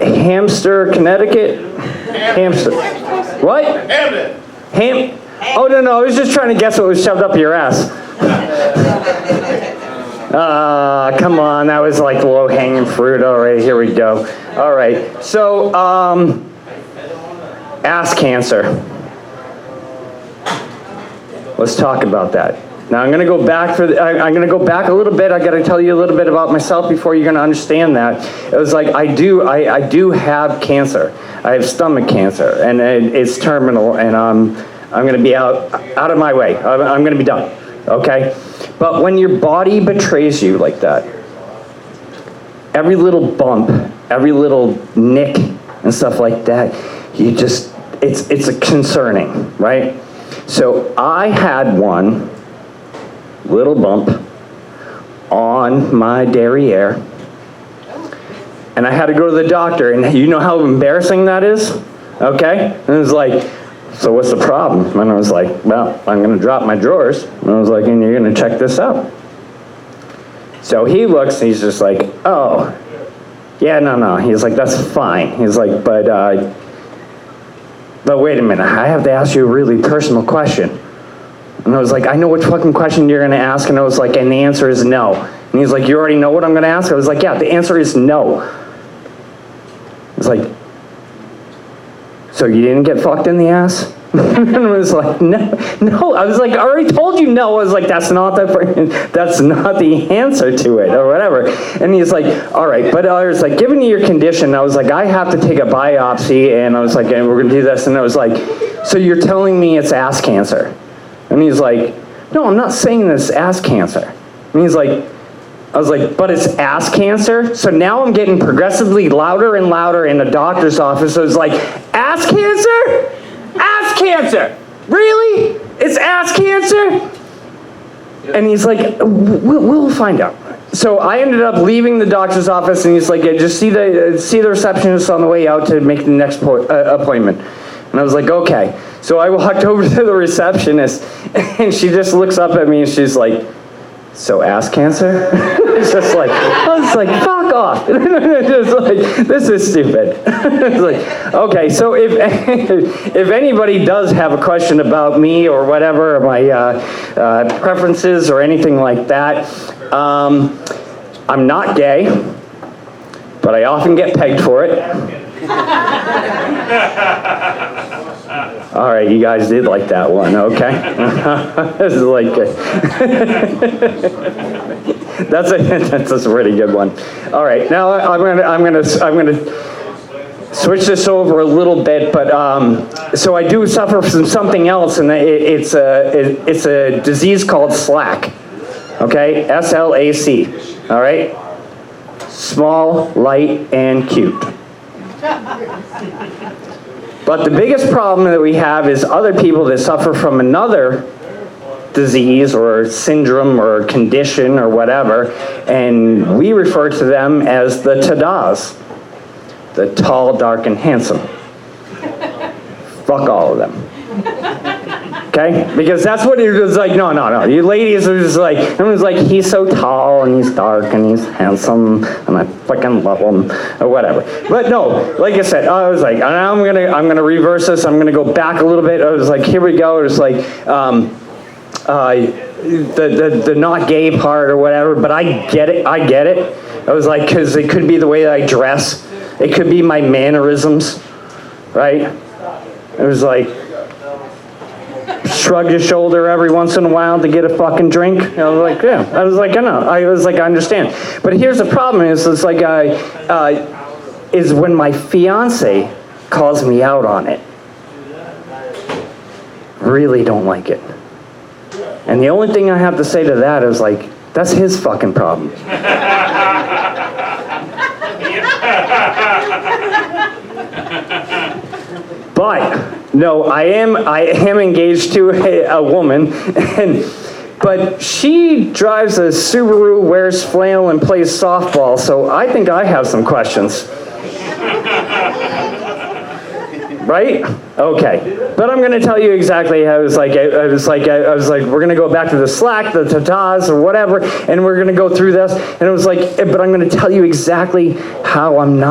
Hamster, Connecticut? Hamster. What? Hamden. Oh, no, I was just trying to guess what was shoved up your ass. Come on, that was like low-hanging fruit. All right, here we go. All right, so, ass cancer. Let's talk about that. Now I'm going to go back I'm going to go back a little bit. I got to tell you a little bit about myself before you're going to understand that. It was like I do have cancer. I have stomach cancer, and it's terminal, and I'm going to be out of my way. I'm going to be done. Okay? But when your body betrays you like that, every little bump, every little nick and stuff like that, it's concerning, right? So I had one little bump on my derriere, and I had to go to the doctor, and you know how embarrassing that is? Okay? And it was like, so what's the problem? And I was like, well, I'm going to drop my drawers. And I was like, and you're going to check this out. So he looks, and he's just like, oh, yeah, no. He's like, that's fine. He's like, but wait a minute, I have to ask you a really personal question. And I was like, I know which fucking question you're going to ask. And I was like, and the answer is no. And he's like, you already know what I'm going to ask? I was like, yeah, the answer is no. It's like, so you didn't get fucked in the ass? And I was like, no. I was like, I already told you no. I was like, that's not the answer to it, or whatever. And he's like, all right. But I was like, given your condition, I was like, I have to take a biopsy, and I was like, and we're going to do this. And I was like, so you're telling me it's ass cancer? And he's like, no, I'm not saying this ass cancer. And he's like, I was like, but it's ass cancer? So now I'm getting progressively louder and louder in the doctor's office. So it's like, ass cancer? Ass cancer! Really? It's ass cancer? And he's like, we'll find out. So I ended up leaving the doctor's office, and he's like, just see the receptionist on the way out to make the next appointment. And I was like, okay. So I walked over to the receptionist, and she just looks up at me, and she's like, so ass cancer? It's just like, I was like, fuck off. Just like, this is stupid. It's like, okay, so if anybody does have a question about me or whatever, my preferences or anything like that, I'm not gay, but I often get pegged for it. All right, you guys did like that one, okay? This is like that's a pretty good one. All right, now I'm gonna switch this over a little bit, but so I do suffer from something else, and it's a disease called SLAC. Okay, SLAC. All right, small, light, and cute. But the biggest problem that we have is other people that suffer from another disease or syndrome or condition or whatever, and we refer to them as the Tadas, the tall, dark, and handsome. Fuck all of them. Okay? Because that's what it was like, no. You ladies are just like, everyone's like, he's so tall and he's dark and he's handsome and I fucking love him or whatever. But no, like I said, I was like, I'm gonna reverse this. I'm gonna go back a little bit. I was like, here we go. It was like, the not gay part or whatever, but I get it. I was like, because it could be the way that I dress. It could be my mannerisms, right? It was like, shrug your shoulder every once in a while to get a fucking drink. I was like, yeah. I was like, I know. I was like, I understand. But here's the problem is like, is when my fiance calls me out on it. Really don't like it. And the only thing I have to say to that is like, that's his fucking problem. But no, I am engaged to a woman, but she drives a Subaru, wears flannel, and plays softball. So I think I have some questions. right? Okay. But I'm going to tell you exactly how I was like, we're going to go back to the Slack, the tatas, or whatever, and we're going to go through this. And it was like, but I'm going to tell you exactly how I'm not